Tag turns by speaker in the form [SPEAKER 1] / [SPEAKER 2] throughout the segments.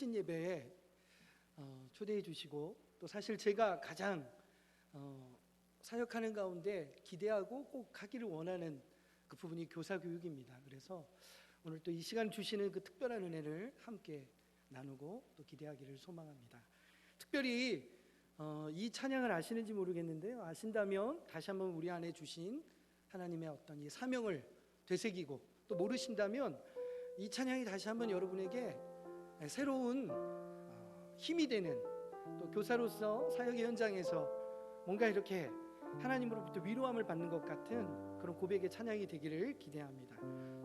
[SPEAKER 1] 통신 예배에 초대해 주시고, 또 사실 제가 가장 사역하는 가운데 기대하고 꼭 하기를 원하는 그 부분이 교사 교육입니다. 그래서 오늘 또 이 시간 주시는 그 특별한 은혜를 함께 나누고 또 기대하기를 소망합니다. 특별히 이 찬양을 아시는지 모르겠는데요, 아신다면 다시 한번 우리 안에 주신 하나님의 어떤 이 사명을 되새기고, 또 모르신다면 이 찬양이 다시 한번 여러분에게 새로운 힘이 되는, 또 교사로서 사역의 현장에서 뭔가 이렇게 하나님으로부터 위로함을 받는 것 같은 그런 고백의 찬양이 되기를 기대합니다.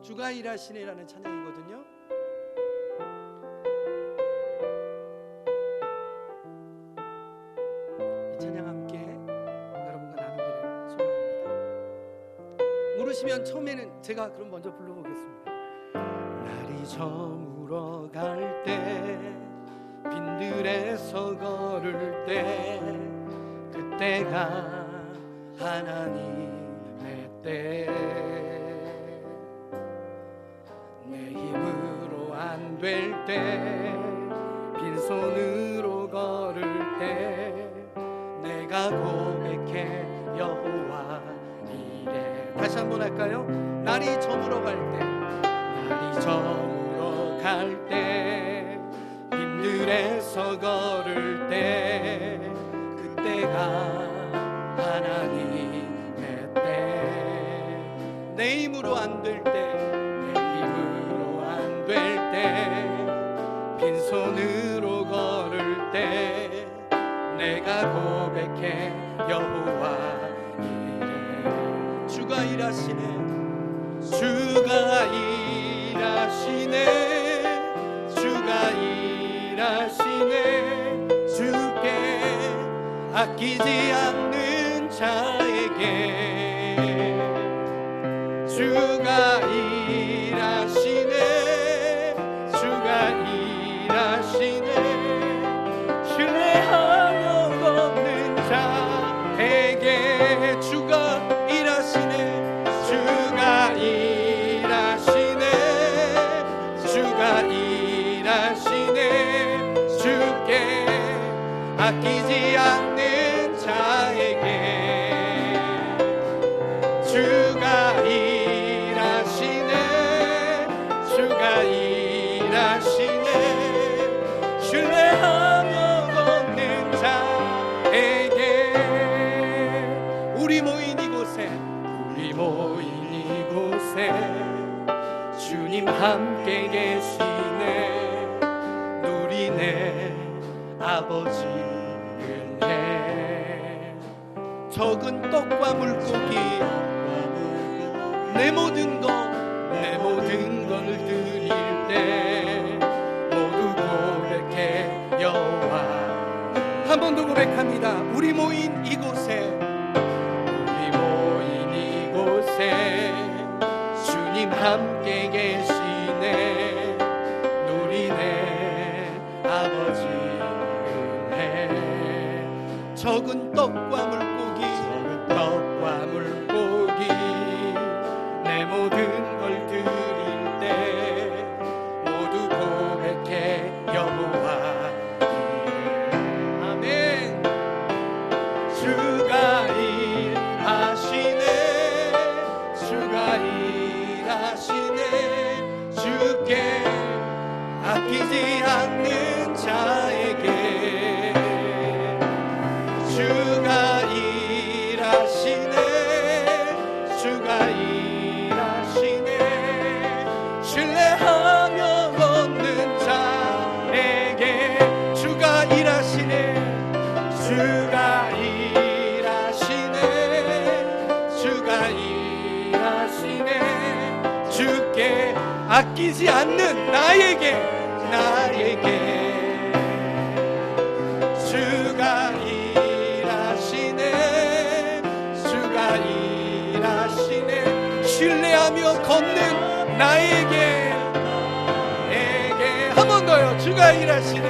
[SPEAKER 1] 주가 일하시네라는 찬양이거든요. 이 찬양 함께 여러분과 나누기를 소망합니다. 모르시면 처음에는 제가 그럼 먼저 불러보겠습니다. 날이 저물어 갈 때, 빈들에서 걸을 때, 그때가 하나님의 때, 내 힘으로 안 될 때, 빈손으로 걸을 때, 내가 고백해 여호와 이래. 다시 한번 할까요? 날이 저물어 갈 때, 날이 저물어 갈 때, 빈들에서 걸을 때, 그때가 하나님의 때, 내 힘으로 안 될 때, 내 힘으로 안 될 때, 빈손으로 걸을 때, 내가 고백해 여호와 이래. 주가 일하시네, 주가 일하시네, 주가 일하시네. 주께 아끼지 않는 자에게 주가 일하시네, 주가 일하시네. 신뢰하며 걷는 자에게 주가 일하시네, 주가 일하시네, 주가 일하시네. 주께 아끼지 않는 자에게 주가 일하시네, 주가 일하시네. 신뢰하며 걷는 자에게. 우리 모인 이곳에, 우리 모인 이곳에 주님 함께 계시네. 누리네 아버지 은혜. 적은 떡과 물고기, 내 모든 걸 드릴 때 모두 고백해 여호와. 한 번 더 고백합니다. 우리 모인 이곳에, 우리 모인 이곳에 주님 함께 계시네. 누리네 아버지 은혜. 적은 떡과 물고기, 떡과 물고기, 내 모든 걸 드릴 때 모두 고백해 여호와 이래. 아멘. 주가 일하시네, 주가 일하시네. 주께 아끼지 않는 자에게 주가 일하시네, 주가 일하시네. 신뢰하며 걷는 자에게 주가 일하시네, 주가 일하시네, 주가 일하시네. 주께 아끼지 않는 나에게 주가 일하시네, 주가 일하시네. 신뢰하며 걷는 나에게 한 번 더요. 주가 일하시네,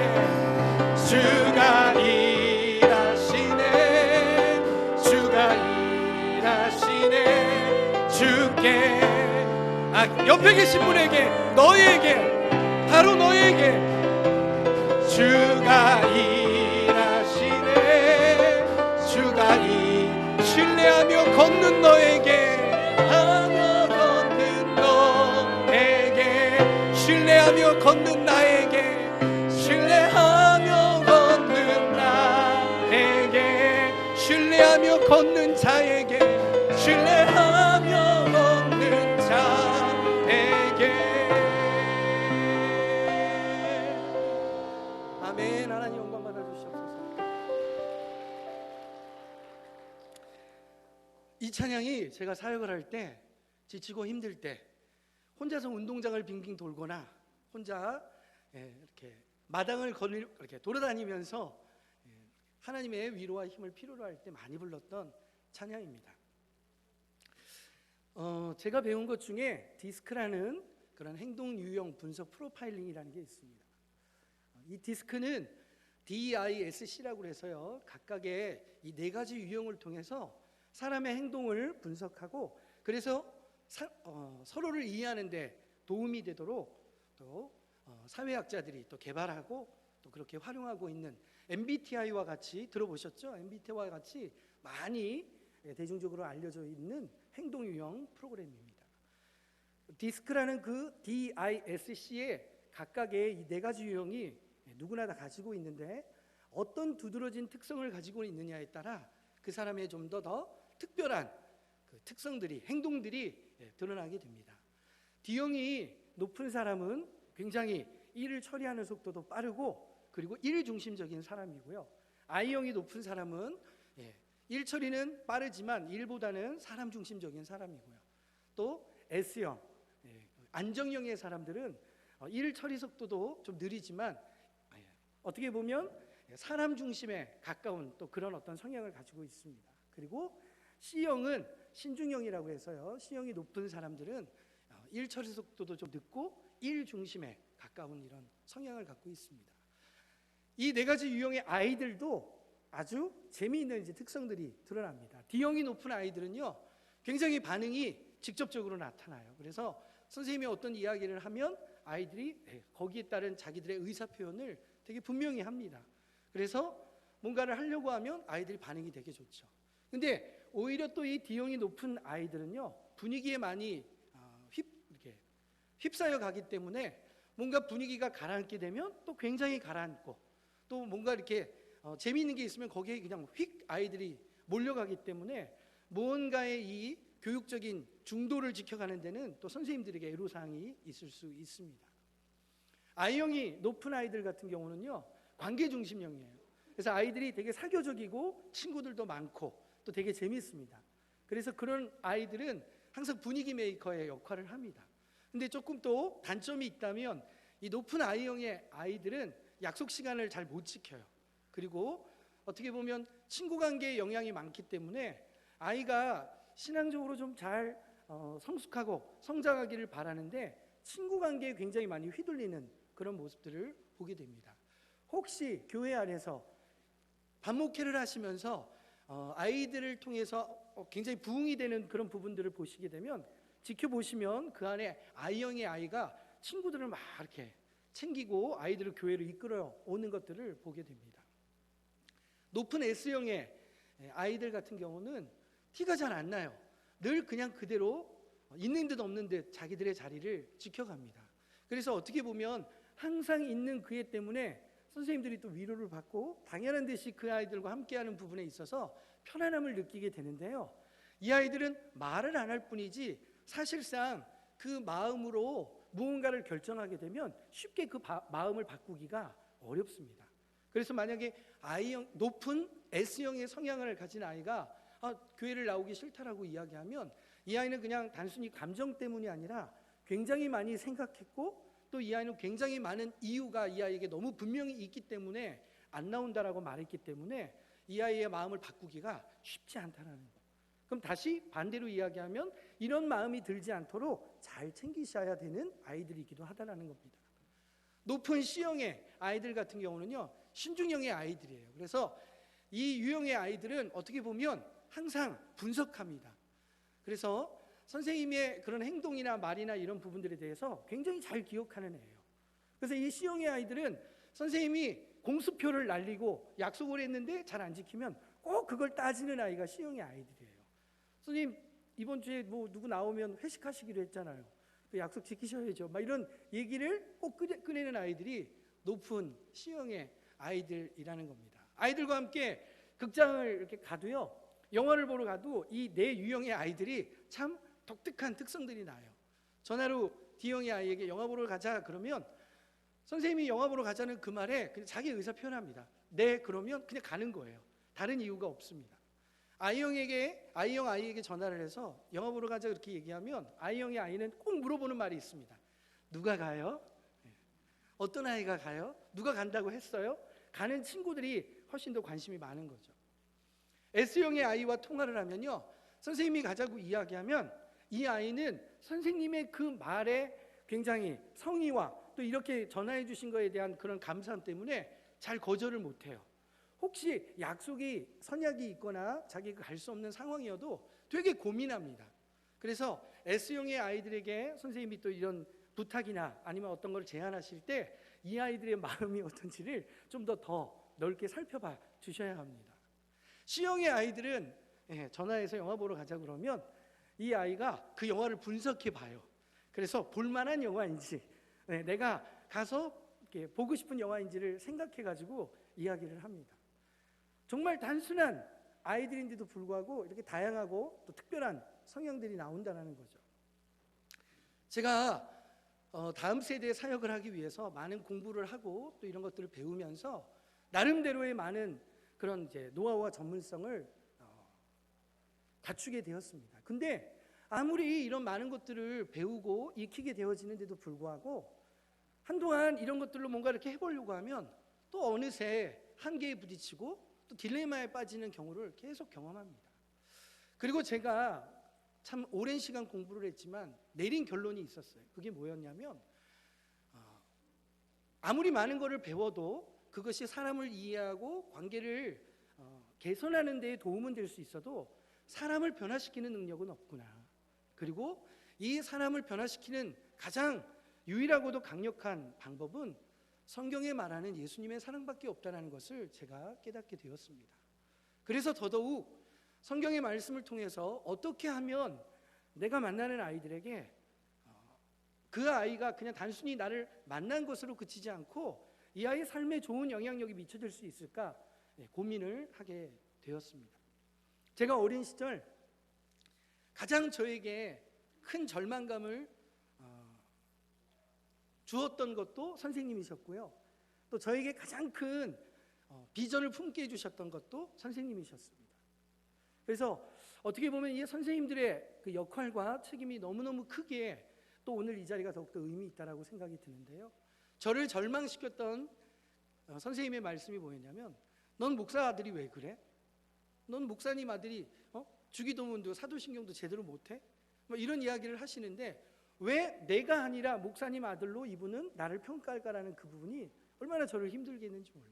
[SPEAKER 1] 주가 일하시네, 주가 일하시네. 주께 옆에 계신 분에게, 너에게, 바로 너에게 주가 일하시네. 주가 신뢰하며 걷는 너에게, 하며 걷는 너에게, 신뢰하며 걷는 나에게, 신뢰하며 걷는 나에게, 신뢰하며 걷는 자에게, 신뢰하며 걷는 자에게. 아멘. 하나님 영광 받아주시옵소서. 이 찬양이 제가 사역을 할 때, 지치고 힘들 때, 혼자서 운동장을 빙빙 돌거나 혼자 이렇게 마당을 이렇게 돌아다니면서 하나님의 위로와 힘을 필요로 할 때 많이 불렀던 찬양입니다. 제가 배운 것 중에 디스크라는 그런 행동 유형 분석 프로파일링이라는 게 있습니다. 이 디스크는 DISC라고 해서요, 각각의 이 네 가지 유형을 통해서 사람의 행동을 분석하고, 그래서 서로를 이해하는 데 도움이 되도록 또 사회학자들이 또 개발하고 또 그렇게 활용하고 있는 MBTI와 같이, 들어보셨죠? MBTI와 같이 많이 대중적으로 알려져 있는 행동 유형 프로그램입니다. 디스크라는 그 DISC의 각각의 이 네 가지 유형이 누구나 다 가지고 있는데, 어떤 두드러진 특성을 가지고 있느냐에 따라 그 사람의 좀 더 특별한 그 특성들이, 행동들이 드러나게 됩니다. D형이 높은 사람은 굉장히 일을 처리하는 속도도 빠르고, 그리고 일 중심적인 사람이고요. I형이 높은 사람은 일 처리는 빠르지만 일보다는 사람 중심적인 사람이고요. 또 S형, 안정형의 사람들은 일 처리 속도도 좀 느리지만 어떻게 보면 사람 중심에 가까운 또 그런 어떤 성향을 가지고 있습니다. 그리고 C형은 신중형이라고 해서요, C형이 높은 사람들은 일 처리 속도도 좀 늦고 일 중심에 가까운 이런 성향을 갖고 있습니다. 이 네 가지 유형의 아이들도 아주 재미있는 이제 특성들이 드러납니다. D형이 높은 아이들은요, 굉장히 반응이 직접적으로 나타나요. 그래서 선생님이 어떤 이야기를 하면 아이들이 거기에 따른 자기들의 의사 표현을 되게 분명히 합니다. 그래서 뭔가를 하려고 하면 아이들이 반응이 되게 좋죠. 근데 오히려 또 이 D형이 높은 아이들은요, 분위기에 많이 이렇게 휩싸여 가기 때문에 뭔가 분위기가 가라앉게 되면 또 굉장히 가라앉고, 또 뭔가 이렇게 재미있는 게 있으면 거기에 그냥 휙 아이들이 몰려가기 때문에 무언가의 이 교육적인 중도를 지켜가는 데는 또 선생님들에게 애로사항이 있을 수 있습니다. I형이 높은 아이들 같은 경우는요, 관계 중심형이에요. 그래서 아이들이 되게 사교적이고 친구들도 많고 또 되게 재밌습니다. 그래서 그런 아이들은 항상 분위기 메이커의 역할을 합니다. 근데 조금 또 단점이 있다면, 이 높은 I형의 아이들은 약속 시간을 잘 못 지켜요. 그리고 어떻게 보면 친구 관계에 영향이 많기 때문에 아이가 신앙적으로 좀 잘 성숙하고 성장하기를 바라는데 친구 관계에 굉장히 많이 휘둘리는 그런 모습들을 보게 됩니다. 혹시 교회 안에서 반목회를 하시면서 아이들을 통해서 굉장히 부흥이 되는 그런 부분들을 보시게 되면, 지켜보시면 그 안에 I형의 아이가 친구들을 막 이렇게 챙기고 아이들을 교회로 이끌어 오는 것들을 보게 됩니다. 높은 S형의 아이들 같은 경우는 티가 잘 안 나요. 늘 그냥 그대로 있는 듯 없는 듯 자기들의 자리를 지켜갑니다. 그래서 어떻게 보면 항상 있는 그애 때문에 선생님들이 또 위로를 받고 당연한 듯이 그 아이들과 함께하는 부분에 있어서 편안함을 느끼게 되는데요, 이 아이들은 말을 안 할 뿐이지 사실상 그 마음으로 무언가를 결정하게 되면 쉽게 그 마음을 바꾸기가 어렵습니다. 그래서 만약에 I형, 높은 S형의 성향을 가진 아이가 교회를 나오기 싫다라고 이야기하면, 이 아이는 그냥 단순히 감정 때문이 아니라 굉장히 많이 생각했고, 또 이 아이는 굉장히 많은 이유가 이 아이에게 너무 분명히 있기 때문에 안 나온다라고 말했기 때문에 이 아이의 마음을 바꾸기가 쉽지 않다라는 거. 그럼 다시 반대로 이야기하면 이런 마음이 들지 않도록 잘 챙기셔야 되는 아이들이기도 하다라는 겁니다. 높은 C형의 아이들 같은 경우는요, 신중형의 아이들이에요. 그래서 이 유형의 아이들은 어떻게 보면 항상 분석합니다. 그래서 선생님의 그런 행동이나 말이나 이런 부분들에 대해서 굉장히 잘 기억하는 애예요. 그래서 이 C형의 아이들은 선생님이 공수표를 날리고 약속을 했는데 잘 안 지키면 꼭 그걸 따지는 아이가 C형의 아이들이에요. 선생님 이번 주에 뭐 누구 나오면 회식하시기로 했잖아요. 그 약속 지키셔야죠. 막 이런 얘기를 꼭 꺼내는 아이들이 높은 C형의 아이들이라는 겁니다. 아이들과 함께 극장을 이렇게 가도요, 영화를 보러 가도 이 네 유형의 아이들이 참 독특한 특성들이 나요. 전화로 D형의 아이에게 영화 보러 가자 그러면 선생님이 영화 보러 가자는 그 말에 그냥 자기 의사 표현합니다. 네 그러면 그냥 가는 거예요. 다른 이유가 없습니다. I형 아이에게 전화를 해서 영화 보러 가자 그렇게 얘기하면 I형의 아이는 꼭 물어보는 말이 있습니다. 누가 가요? 어떤 아이가 가요? 누가 간다고 했어요? 가는 친구들이 훨씬 더 관심이 많은 거죠. S형의 아이와 통화를 하면요, 선생님이 가자고 이야기하면 이 아이는 선생님의 그 말에 굉장히 성의와 또 이렇게 전화해 주신 거에 대한 그런 감사함 때문에 잘 거절을 못해요. 혹시 약속이 선약이 있거나 자기가 갈 수 없는 상황이어도 되게 고민합니다. 그래서 S형의 아이들에게 선생님이 또 이런 부탁이나 아니면 어떤 걸 제안하실 때 이 아이들의 마음이 어떤지를 좀 더 넓게 살펴봐 주셔야 합니다. C형의 아이들은 전화해서 영화 보러 가자 그러면 이 아이가 그 영화를 분석해 봐요. 그래서 볼만한 영화인지 내가 가서 이렇게 보고 싶은 영화인지를 생각해 가지고 이야기를 합니다. 정말 단순한 아이들인데도 불구하고 이렇게 다양하고 또 특별한 성향들이 나온다는 거죠. 제가 다음 세대에 사역을 하기 위해서 많은 공부를 하고 또 이런 것들을 배우면서 나름대로의 많은 그런 이제 노하우와 전문성을 갖추게 되었습니다. 근데 아무리 이런 많은 것들을 배우고 익히게 되어지는데도 불구하고 한동안 이런 것들로 뭔가 이렇게 해보려고 하면 또 어느새 한계에 부딪히고 또 딜레마에 빠지는 경우를 계속 경험합니다. 그리고 제가 참 오랜 시간 공부를 했지만 내린 결론이 있었어요. 그게 뭐였냐면 아무리 많은 것을 배워도 그것이 사람을 이해하고 관계를 개선하는 데 도움은 될 수 있어도 사람을 변화시키는 능력은 없구나. 그리고 이 사람을 변화시키는 가장 유일하고도 강력한 방법은 성경에 말하는 예수님의 사랑밖에 없다는 것을 제가 깨닫게 되었습니다. 그래서 더더욱 성경의 말씀을 통해서 어떻게 하면 내가 만나는 아이들에게 그 아이가 그냥 단순히 나를 만난 것으로 그치지 않고 이 아이의 삶에 좋은 영향력이 미쳐질 수 있을까 고민을 하게 되었습니다. 제가 어린 시절 가장 저에게 큰 절망감을 주었던 것도 선생님이셨고요. 또 저에게 가장 큰 비전을 품게 해주셨던 것도 선생님이셨습니다. 그래서 어떻게 보면 이 선생님들의 그 역할과 책임이 너무너무 크기에 또 오늘 이 자리가 더욱더 의미 있다라고 생각이 드는데요. 저를 절망시켰던 선생님의 말씀이 뭐였냐면, 넌 목사 아들이 왜 그래? 넌 목사님 아들이 주기도문도 사도신경도 제대로 못해? 뭐 이런 이야기를 하시는데 왜 내가 아니라 목사님 아들로 이분은 나를 평가할까라는 그 부분이 얼마나 저를 힘들게 했는지 몰라요.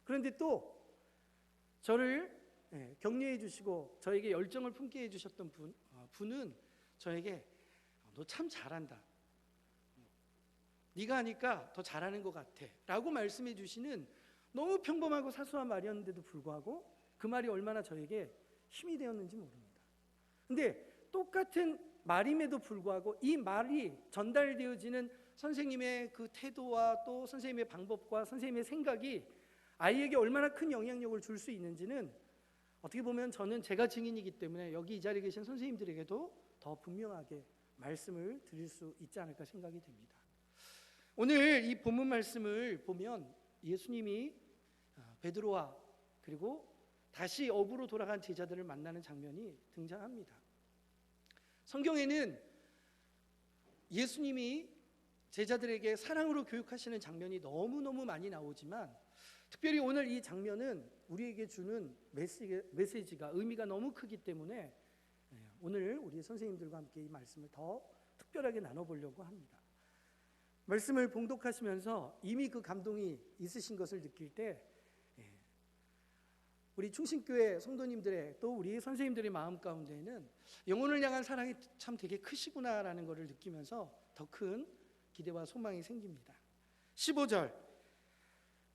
[SPEAKER 1] 그런데 또 저를 격려해 주시고 저에게 열정을 품게 해주셨던 분은 저에게 너 참 잘한다, 네가 하니까 더 잘하는 것 같아 라고 말씀해 주시는 너무 평범하고 사소한 말이었는데도 불구하고 그 말이 얼마나 저에게 힘이 되었는지 모릅니다. 근데 똑같은 말임에도 불구하고 이 말이 전달되어지는 선생님의 그 태도와 또 선생님의 방법과 선생님의 생각이 아이에게 얼마나 큰 영향력을 줄 수 있는지는 어떻게 보면 저는 제가 증인이기 때문에 여기 이 자리에 계신 선생님들에게도 더 분명하게 말씀을 드릴 수 있지 않을까 생각이 됩니다. 오늘 이 본문 말씀을 보면 예수님이 베드로와 그리고 다시 업으로 돌아간 제자들을 만나는 장면이 등장합니다. 성경에는 예수님이 제자들에게 사랑으로 교육하시는 장면이 너무너무 많이 나오지만 특별히 오늘 이 장면은 우리에게 주는 메시지가 의미가 너무 크기 때문에 오늘 우리 선생님들과 함께 이 말씀을 더 특별하게 나눠보려고 합니다. 말씀을 봉독하시면서 이미 그 감동이 있으신 것을 느낄 때 우리 충신교회 성도님들의 또 우리 선생님들의 마음 가운데에는 영혼을 향한 사랑이 참 되게 크시구나라는 것을 느끼면서 더 큰 기대와 소망이 생깁니다. 15절,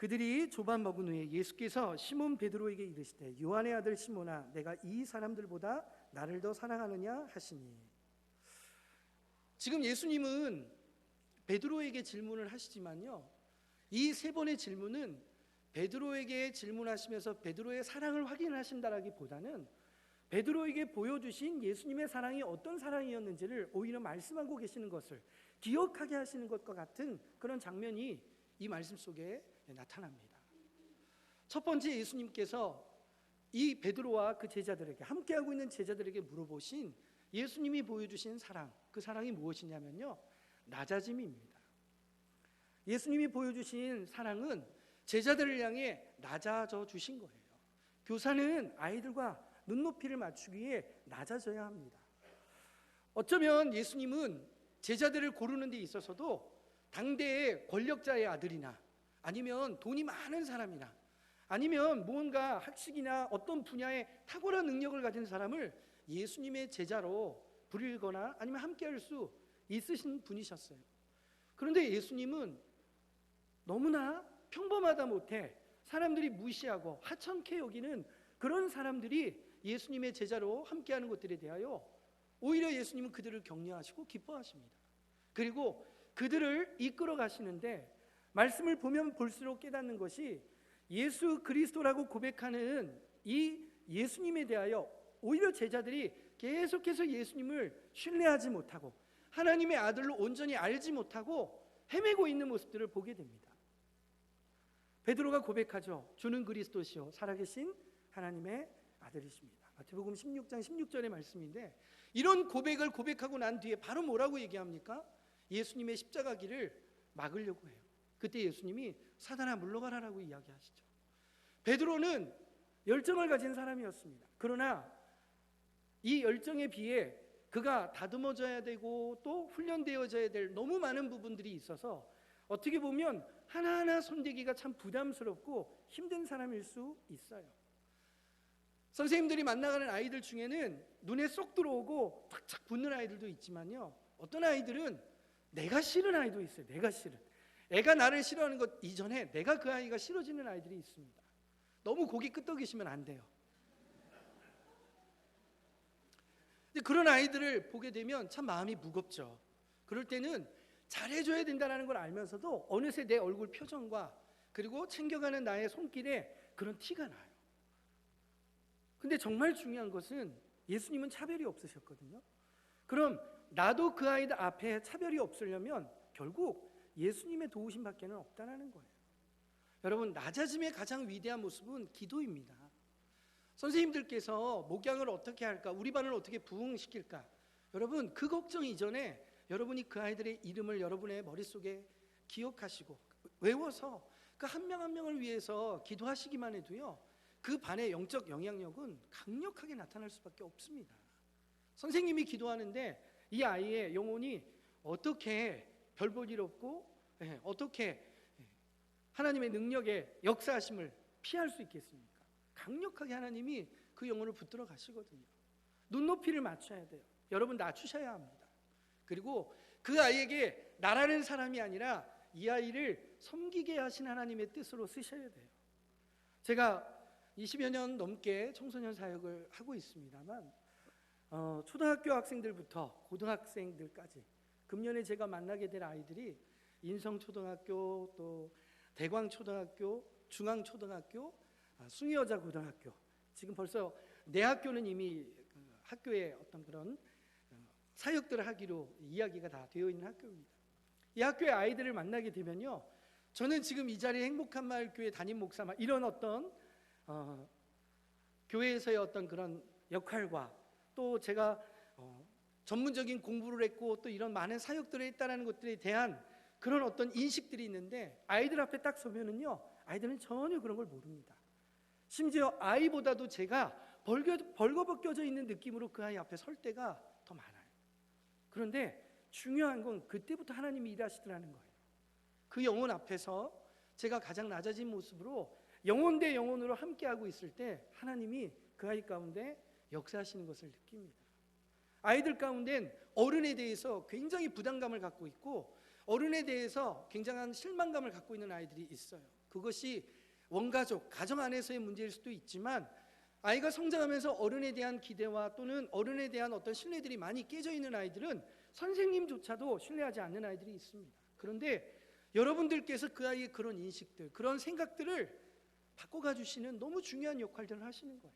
[SPEAKER 1] 그들이 조반 먹은 후에 예수께서 시몬 베드로에게 이르시되 요한의 아들 시몬아 내가 이 사람들보다 나를 더 사랑하느냐 하시니. 지금 예수님은 베드로에게 질문을 하시지만요, 이 세 번의 질문은 베드로에게 질문하시면서 베드로의 사랑을 확인하신다라기보다는 베드로에게 보여주신 예수님의 사랑이 어떤 사랑이었는지를 오히려 말씀하고 계시는 것을 기억하게 하시는 것과 같은 그런 장면이 이 말씀 속에 나타납니다. 첫 번째, 예수님께서 이 베드로와 그 제자들에게, 함께하고 있는 제자들에게 물어보신 예수님이 보여주신 사랑, 그 사랑이 무엇이냐면요, 낮아짐입니다. 예수님이 보여주신 사랑은 제자들을 향해 낮아져 주신 거예요. 교사는 아이들과 눈높이를 맞추기 위해 낮아져야 합니다. 어쩌면 예수님은 제자들을 고르는 데 있어서도 당대의 권력자의 아들이나 아니면 돈이 많은 사람이나 아니면 무언가 학식이나 어떤 분야에 탁월한 능력을 가진 사람을 예수님의 제자로 부리거나 아니면 함께할 수 있으신 분이셨어요. 그런데 예수님은 너무나 평범하다 못해 사람들이 무시하고 하찮게 여기는 그런 사람들이 예수님의 제자로 함께하는 것들에 대하여 오히려 예수님은 그들을 격려하시고 기뻐하십니다. 그리고 그들을 이끌어 가시는데 말씀을 보면 볼수록 깨닫는 것이 예수 그리스도라고 고백하는 이 예수님에 대하여 오히려 제자들이 계속해서 예수님을 신뢰하지 못하고 하나님의 아들로 온전히 알지 못하고 헤매고 있는 모습들을 보게 됩니다. 베드로가 고백하죠. 주는 그리스도시요 살아계신 하나님의 아들이십니다. 마태복음 16장 16절의 말씀인데, 이런 고백을 고백하고 난 뒤에 바로 뭐라고 얘기합니까? 예수님의 십자가 길을 막으려고 해요. 그때 예수님이 사단아 물러가라라고 이야기하시죠. 베드로는 열정을 가진 사람이었습니다. 그러나 이 열정에 비해 그가 다듬어져야 되고 또 훈련되어져야 될 너무 많은 부분들이 있어서 어떻게 보면 하나하나 손대기가 참 부담스럽고 힘든 사람일 수 있어요. 선생님들이 만나가는 아이들 중에는 눈에 쏙 들어오고 탁탁 붙는 아이들도 있지만요, 어떤 아이들은 내가 싫은 아이도 있어요. 내가 싫은, 애가 나를 싫어하는 것 이전에 내가 그 아이가 싫어지는 아이들이 있습니다. 너무 고기 끄덕이시면 안 돼요. 근데 그런 아이들을 보게 되면 참 마음이 무겁죠. 그럴 때는 잘해줘야 된다는 걸 알면서도 어느새 내 얼굴 표정과 그리고 챙겨가는 나의 손길에 그런 티가 나요. 근데 정말 중요한 것은 예수님은 차별이 없으셨거든요. 그럼 나도 그 아이들 앞에 차별이 없으려면 결국 예수님의 도우심 밖에는 없다는 거예요. 여러분, 낮아짐의 가장 위대한 모습은 기도입니다. 선생님들께서 목양을 어떻게 할까, 우리 반을 어떻게 부흥시킬까, 여러분 그 걱정 이전에 여러분이 그 아이들의 이름을 여러분의 머릿속에 기억하시고 외워서 그 한 명 한 명을 위해서 기도하시기만 해도요, 그 반의 영적 영향력은 강력하게 나타날 수밖에 없습니다. 선생님이 기도하는데 이 아이의 영혼이 어떻게 별 볼 일 없고 어떻게 하나님의 능력의 역사하심을 피할 수 있겠습니까? 강력하게 하나님이 그 영혼을 붙들어 가시거든요. 눈높이를 맞춰야 돼요. 여러분 낮추셔야 합니다. 그리고 그 아이에게 나라는 사람이 아니라 이 아이를 섬기게 하신 하나님의 뜻으로 쓰셔야 돼요. 제가 20여 년 넘게 청소년 사역을 하고 있습니다만 초등학교 학생들부터 고등학생들까지 금년에 제가 만나게 될 아이들이 인성초등학교, 또 대광초등학교, 중앙초등학교, 숭이여자고등학교, 지금 벌써 내 학교는 이미 학교에 어떤 그런 사역들을 하기로 이야기가 다 되어 있는 학교입니다. 이 학교의 아이들을 만나게 되면요, 저는 지금 이 자리에 행복한마을교회 담임 목사 이런 어떤 교회에서의 어떤 그런 역할과 또 제가 전문적인 공부를 했고 또 이런 많은 사역들을 했다는 것들에 대한 그런 어떤 인식들이 있는데, 아이들 앞에 딱 서면은요, 아이들은 전혀 그런 걸 모릅니다. 심지어 아이보다도 제가 벌거벗겨져 있는 느낌으로 그 아이 앞에 설 때가 더 많아요. 그런데 중요한 건 그때부터 하나님이 일하시더라는 거예요. 그 영혼 앞에서 제가 가장 낮아진 모습으로 영혼 대 영혼으로 함께하고 있을 때 하나님이 그 아이 가운데 역사하시는 것을 느낍니다. 아이들 가운데는 어른에 대해서 굉장히 부담감을 갖고 있고 어른에 대해서 굉장한 실망감을 갖고 있는 아이들이 있어요. 그것이 원가족, 가정 안에서의 문제일 수도 있지만 아이가 성장하면서 어른에 대한 기대와 또는 어른에 대한 어떤 신뢰들이 많이 깨져 있는 아이들은 선생님조차도 신뢰하지 않는 아이들이 있습니다. 그런데 여러분들께서 그 아이의 그런 인식들, 그런 생각들을 바꿔가 주시는 너무 중요한 역할들을 하시는 거예요.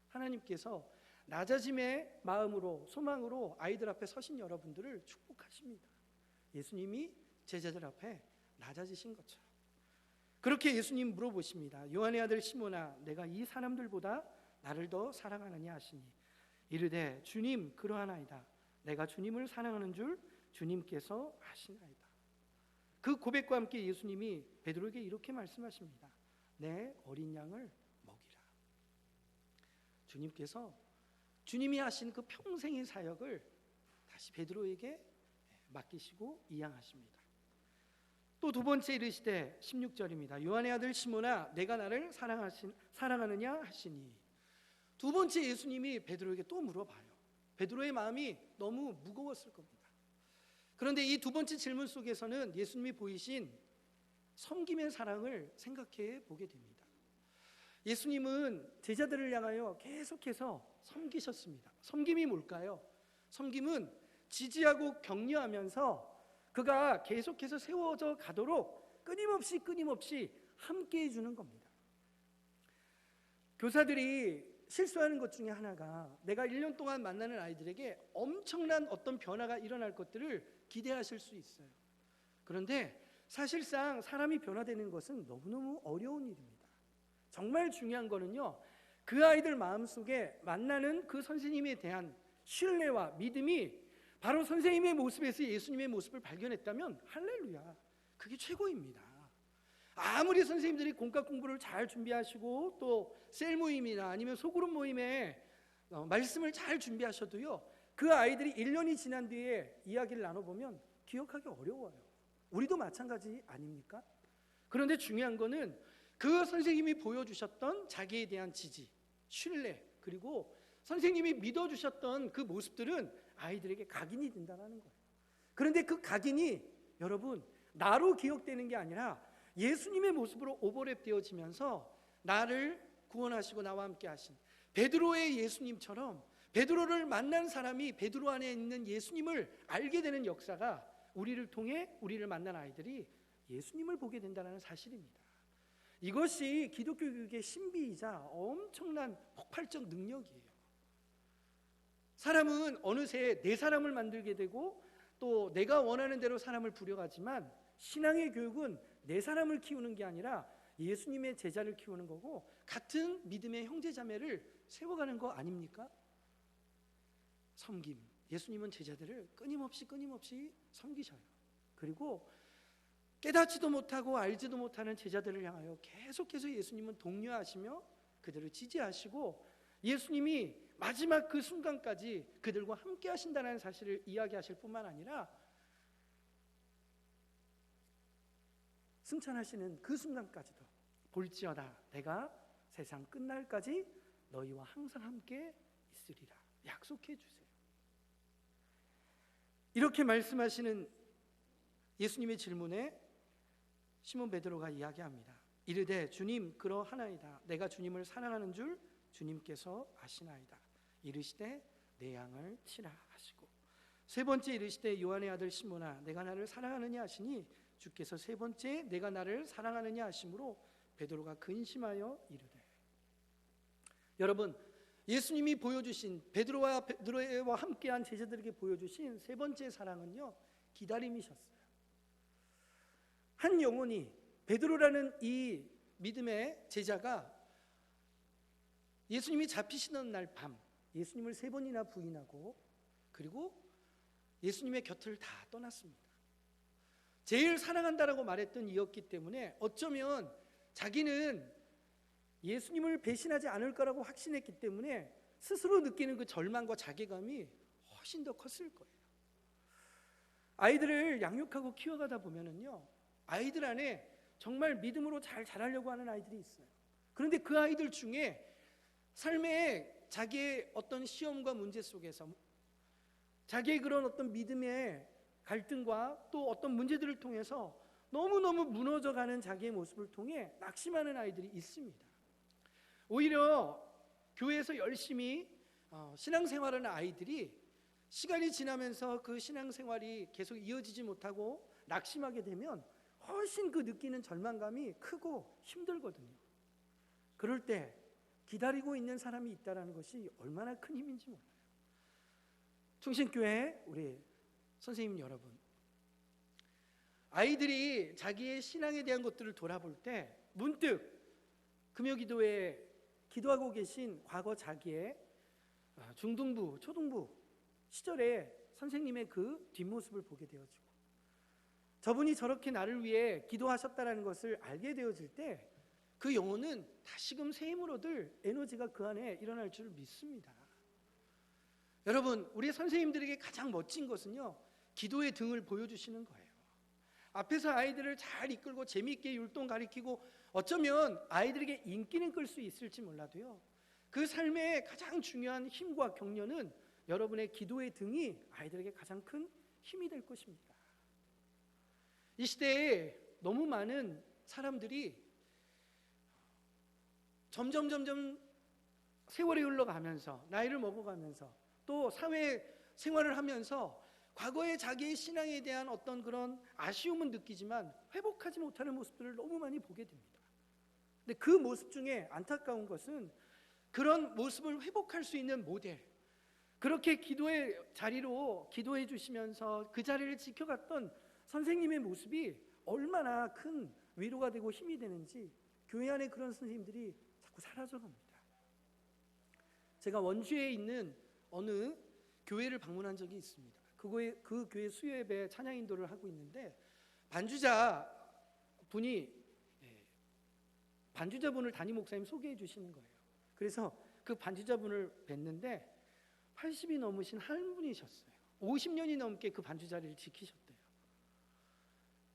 [SPEAKER 1] 하나님께서 낮아짐의 마음으로, 소망으로 아이들 앞에 서신 여러분들을 축복하십니다. 예수님이 제자들 앞에 낮아지신 것처럼. 그렇게 예수님 물어보십니다. 요한의 아들 시몬아, 내가 이 사람들보다 나를 더 사랑하느냐 하시니 이르되 주님 그러하나이다. 내가 주님을 사랑하는 줄 주님께서 아시나이다. 그 고백과 함께 예수님이 베드로에게 이렇게 말씀하십니다. 내 어린 양을 먹이라. 주님께서 주님이 하신 그 평생의 사역을 다시 베드로에게 맡기시고 이양하십니다. 또 두 번째 이르시되 16절입니다. 요한의 아들 시몬아, 내가 나를 사랑하느냐 하시니. 두 번째 예수님이 베드로에게 또 물어봐요. 베드로의 마음이 너무 무거웠을 겁니다. 그런데 이 두 번째 질문 속에서는 예수님이 보이신 섬김의 사랑을 생각해 보게 됩니다. 예수님은 제자들을 향하여 계속해서 섬기셨습니다. 섬김이 뭘까요? 섬김은 지지하고 격려하면서 그가 계속해서 세워져 가도록 끊임없이 함께 해주는 겁니다. 교사들이 실수하는 것 중에 하나가 내가 1년 동안 만나는 아이들에게 엄청난 어떤 변화가 일어날 것들을 기대하실 수 있어요. 그런데 사실상 사람이 변화되는 것은 너무너무 어려운 일입니다. 정말 중요한 거는요, 그 아이들 마음속에 만나는 그 선생님에 대한 신뢰와 믿음이 바로 선생님의 모습에서 예수님의 모습을 발견했다면 할렐루야, 그게 최고입니다. 아무리 선생님들이 공과 공부를 잘 준비하시고 또 셀 모임이나 아니면 소그룹 모임에 말씀을 잘 준비하셔도요, 그 아이들이 1년이 지난 뒤에 이야기를 나눠보면 기억하기 어려워요. 우리도 마찬가지 아닙니까? 그런데 중요한 거는 그 선생님이 보여주셨던 자기에 대한 지지, 신뢰, 그리고 선생님이 믿어주셨던 그 모습들은 아이들에게 각인이 된다는 거예요. 그런데 그 각인이 여러분 나로 기억되는 게 아니라 예수님의 모습으로 오버랩 되어지면서 나를 구원하시고 나와 함께 하신 베드로의 예수님처럼 베드로를 만난 사람이 베드로 안에 있는 예수님을 알게 되는 역사가 우리를 통해 우리를 만난 아이들이 예수님을 보게 된다는 사실입니다. 이것이 기독교 교육의 신비이자 엄청난 폭발적 능력이에요. 사람은 어느새 내 사람을 만들게 되고 또 내가 원하는 대로 사람을 부려가지만 신앙의 교육은 내 사람을 키우는 게 아니라 예수님의 제자를 키우는 거고 같은 믿음의 형제자매를 세워가는 거 아닙니까? 섬김. 예수님은 제자들을 끊임없이 섬기셔요. 그리고 깨닫지도 못하고 알지도 못하는 제자들을 향하여 계속해서 예수님은 독려하시며 그들을 지지하시고 예수님이 마지막 그 순간까지 그들과 함께 하신다는 사실을 이야기하실 뿐만 아니라 승천하시는 그 순간까지도 볼지어다 내가 세상 끝날까지 너희와 항상 함께 있으리라 약속해 주세요. 이렇게 말씀하시는 예수님의 질문에 시몬 베드로가 이야기합니다. 이르되 주님 그러하나이다. 내가 주님을 사랑하는 줄 주님께서 아시나이다. 이르시되 내 양을 치라 하시고 세 번째 이르시되 요한의 아들 시몬아 내가 나를 사랑하느냐 하시니 주께서 세 번째 내가 나를 사랑하느냐 하심으로 베드로가 근심하여 이르되. 여러분 예수님이 보여주신 베드로와 함께한 제자들에게 보여주신 세 번째 사랑은요 기다림이셨어요. 한 영혼이 베드로라는 이 믿음의 제자가 예수님이 잡히시던 날 밤 예수님을 세 번이나 부인하고 그리고 예수님의 곁을 다 떠났습니다. 제일 사랑한다라고 말했던 이였기 때문에 어쩌면 자기는 예수님을 배신하지 않을 거라고 확신했기 때문에 스스로 느끼는 그 절망과 자괴감이 훨씬 더 컸을 거예요. 아이들을 양육하고 키워가다 보면은요 아이들 안에 정말 믿음으로 잘 자라려고 하는 아이들이 있어요. 그런데 그 아이들 중에 삶의 자기의 어떤 시험과 문제 속에서 자기의 그런 어떤 믿음의 갈등과 또 어떤 문제들을 통해서 너무너무 무너져가는 자기의 모습을 통해 낙심하는 아이들이 있습니다. 오히려 교회에서 열심히 신앙생활하는 아이들이 시간이 지나면서 그 신앙생활이 계속 이어지지 못하고 낙심하게 되면 훨씬 그 느끼는 절망감이 크고 힘들거든요. 그럴 때 기다리고 있는 사람이 있다는 것이 얼마나 큰 힘인지 몰라요. 충신교회 우리 선생님 여러분, 아이들이 자기의 신앙에 대한 것들을 돌아볼 때 문득 금요기도에 기도하고 계신 과거 자기의 중등부, 초등부 시절에 선생님의 그 뒷모습을 보게 되어지고, 저분이 저렇게 나를 위해 기도하셨다는 것을 알게 되어질 때 그 영혼은 다시금 새 힘을 얻을 에너지가 그 안에 일어날 줄 믿습니다. 여러분, 우리 선생님들에게 가장 멋진 것은요, 기도의 등을 보여주시는 거예요. 앞에서 아이들을 잘 이끌고 재미있게 율동 가리키고 어쩌면 아이들에게 인기는 끌 수 있을지 몰라도요, 그 삶의 가장 중요한 힘과 격려는 여러분의 기도의 등이 아이들에게 가장 큰 힘이 될 것입니다. 이 시대에 너무 많은 사람들이 점점 세월이 흘러가면서 나이를 먹어가면서 또 사회 생활을 하면서 과거의 자기의 신앙에 대한 어떤 그런 아쉬움은 느끼지만 회복하지 못하는 모습들을 너무 많이 보게 됩니다. 근데 그 모습 중에 안타까운 것은 그런 모습을 회복할 수 있는 모델, 그렇게 기도의 자리로 기도해 주시면서 그 자리를 지켜갔던 선생님의 모습이 얼마나 큰 위로가 되고 힘이 되는지 교회 안에 그런 선생님들이 자꾸 사라져갑니다. 제가 원주에 있는 어느 교회를 방문한 적이 있습니다. 그 교회 수요 예배 찬양 인도를 하고 있는데 반주자분을 담임 목사님 소개해 주시는 거예요. 그래서 그 반주자분을 뵀는데 80이 넘으신 한 분이셨어요. 50년이 넘게 그 반주 자리를 지키셨대요.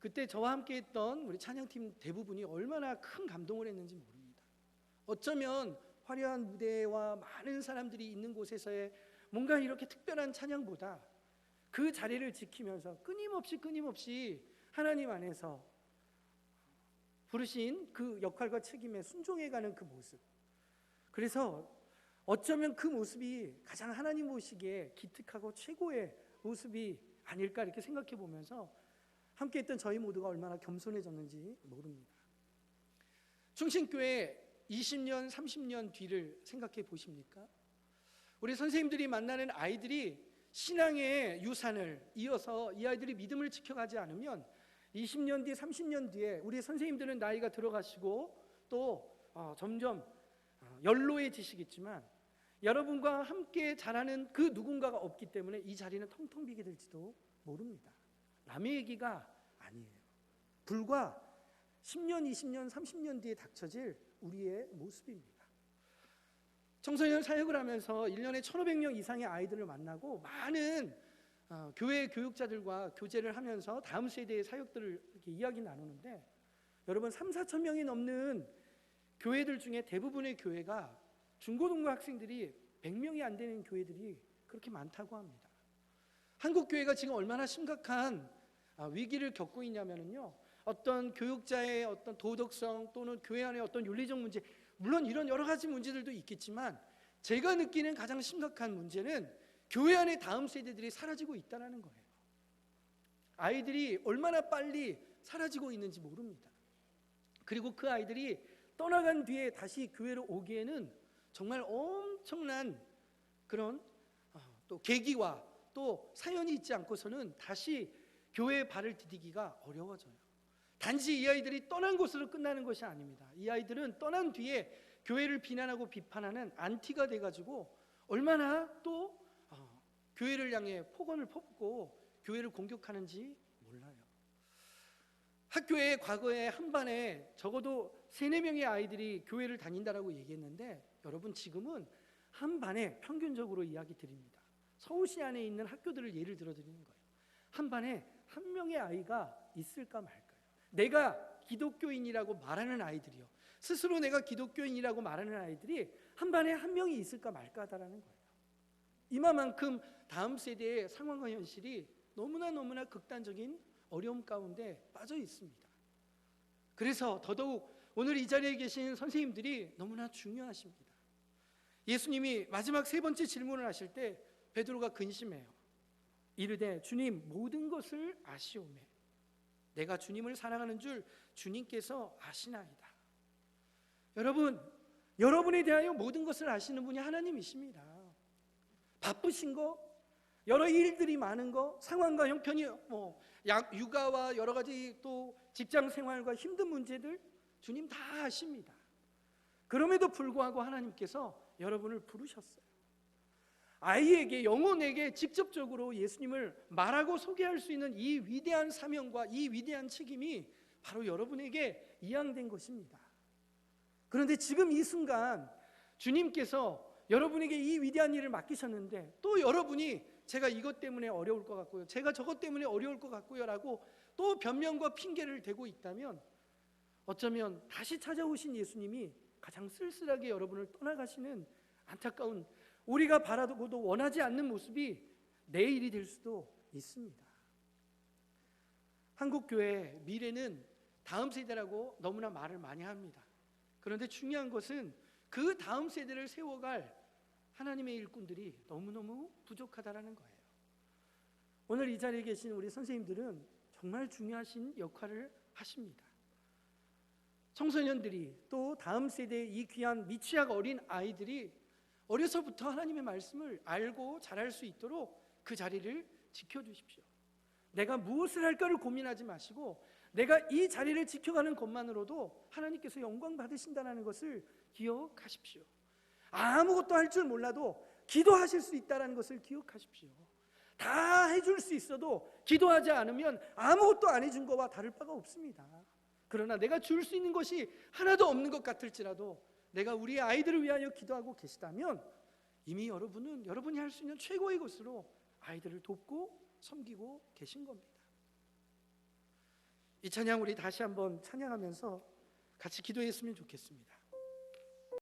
[SPEAKER 1] 그때 저와 함께 했던 우리 찬양팀 대부분이 얼마나 큰 감동을 했는지 모릅니다. 어쩌면 화려한 무대와 많은 사람들이 있는 곳에서의 뭔가 이렇게 특별한 찬양보다 그 자리를 지키면서 끊임없이 하나님 안에서 부르신 그 역할과 책임에 순종해가는 그 모습, 그래서 어쩌면 그 모습이 가장 하나님 보시기에 기특하고 최고의 모습이 아닐까 이렇게 생각해 보면서 함께 했던 저희 모두가 얼마나 겸손해졌는지 모릅니다. 충신교회 20년, 30년 뒤를 생각해 보십니까? 우리 선생님들이 만나는 아이들이 신앙의 유산을 이어서 이 아이들이 믿음을 지켜가지 않으면 20년 뒤, 30년 뒤에 우리 선생님들은 나이가 들어가시고 또 점점 연로해지시겠지만 여러분과 함께 자라는 그 누군가가 없기 때문에 이 자리는 텅텅 비게 될지도 모릅니다. 남의 얘기가 아니에요. 불과 10년, 20년, 30년 뒤에 닥쳐질 우리의 모습입니다. 청소년 사역을 하면서 1년에 1,500명 이상의 아이들을 만나고 많은 교회 교육자들과 교제를 하면서 다음 세대의 사역들을 이렇게 이야기 나누는데, 여러분 3,4천 명이 넘는 교회들 중에 대부분의 교회가 중고등부 학생들이 100명이 안 되는 교회들이 그렇게 많다고 합니다. 한국 교회가 지금 얼마나 심각한 위기를 겪고 있냐면요, 어떤 교육자의 어떤 도덕성 또는 교회 안의 어떤 윤리적 문제, 물론 이런 여러 가지 문제들도 있겠지만 제가 느끼는 가장 심각한 문제는 교회 안의 다음 세대들이 사라지고 있다는 거예요. 아이들이 얼마나 빨리 사라지고 있는지 모릅니다. 그리고 그 아이들이 떠나간 뒤에 다시 교회로 오기에는 정말 엄청난 그런 또 계기와 또 사연이 있지 않고서는 다시 교회에 발을 디디기가 어려워져요. 단지 이 아이들이 떠난 곳으로 끝나는 것이 아닙니다. 이 아이들은 떠난 뒤에 교회를 비난하고 비판하는 안티가 돼가지고 얼마나 또 교회를 향해 폭언을 퍼붓고 교회를 공격하는지 몰라요. 학교에 과거에 한 반에 적어도 3-4명의 아이들이 교회를 다닌다라고 얘기했는데, 여러분 지금은 한 반에 평균적으로 이야기 드립니다. 서울시 안에 있는 학교들을 예를 들어드리는 거예요. 한 반에 1명의 아이가 있을까 말까요? 내가 기독교인이라고 말하는 아이들이요, 스스로 내가 기독교인이라고 말하는 아이들이 한 반에 1명이 있을까 말까 하다라는 거예요. 이마만큼 다음 세대의 상황과 현실이 너무나 극단적인 어려움 가운데 빠져 있습니다. 그래서 더더욱 오늘 이 자리에 계신 선생님들이 너무나 중요하십니다. 예수님이 마지막 세 번째 질문을 하실 때 베드로가 근심해요. 이르되 주님 모든 것을 아시오매 내가 주님을 사랑하는 줄 주님께서 아시나이다. 여러분, 여러분에 대하여 모든 것을 아시는 분이 하나님이십니다. 바쁘신 거, 여러 일들이 많은 거, 상황과 형편이 육아와 여러 가지 또 직장 생활과 힘든 문제들 주님 다 아십니다. 그럼에도 불구하고 하나님께서 여러분을 부르셨어요. 아이에게, 영혼에게 직접적으로 예수님을 말하고 소개할 수 있는 이 위대한 사명과 이 위대한 책임이 바로 여러분에게 이양된 것입니다. 그런데 지금 이 순간 주님께서 여러분에게 이 위대한 일을 맡기셨는데 또 여러분이 제가 이것 때문에 어려울 것 같고요, 제가 저것 때문에 어려울 것 같고요 라고 또 변명과 핑계를 대고 있다면 어쩌면 다시 찾아오신 예수님이 가장 쓸쓸하게 여러분을 떠나가시는 안타까운, 우리가 바라고도 원하지 않는 모습이 내일이 될 수도 있습니다. 한국교회 미래는 다음 세대라고 너무나 말을 많이 합니다. 그런데 중요한 것은 그 다음 세대를 세워갈 하나님의 일꾼들이 너무너무 부족하다라는 거예요. 오늘 이 자리에 계신 우리 선생님들은 정말 중요하신 역할을 하십니다. 청소년들이 또 다음 세대의 이 귀한 미취학 어린 아이들이 어려서부터 하나님의 말씀을 알고 잘할 수 있도록 그 자리를 지켜주십시오. 내가 무엇을 할까를 고민하지 마시고 내가 이 자리를 지켜가는 것만으로도 하나님께서 영광 받으신다는 것을 기억하십시오. 아무것도 할 줄 몰라도 기도하실 수 있다는 것을 기억하십시오. 다 해줄 수 있어도 기도하지 않으면 아무것도 안 해준 것과 다를 바가 없습니다. 그러나 내가 줄 수 있는 것이 하나도 없는 것 같을지라도 내가 우리 아이들을 위하여 기도하고 계시다면 이미 여러분은 여러분이 할 수 있는 최고의 것으로 아이들을 돕고 섬기고 계신 겁니다. 이 찬양 우리 다시 한번 찬양하면서 같이 기도했으면 좋겠습니다.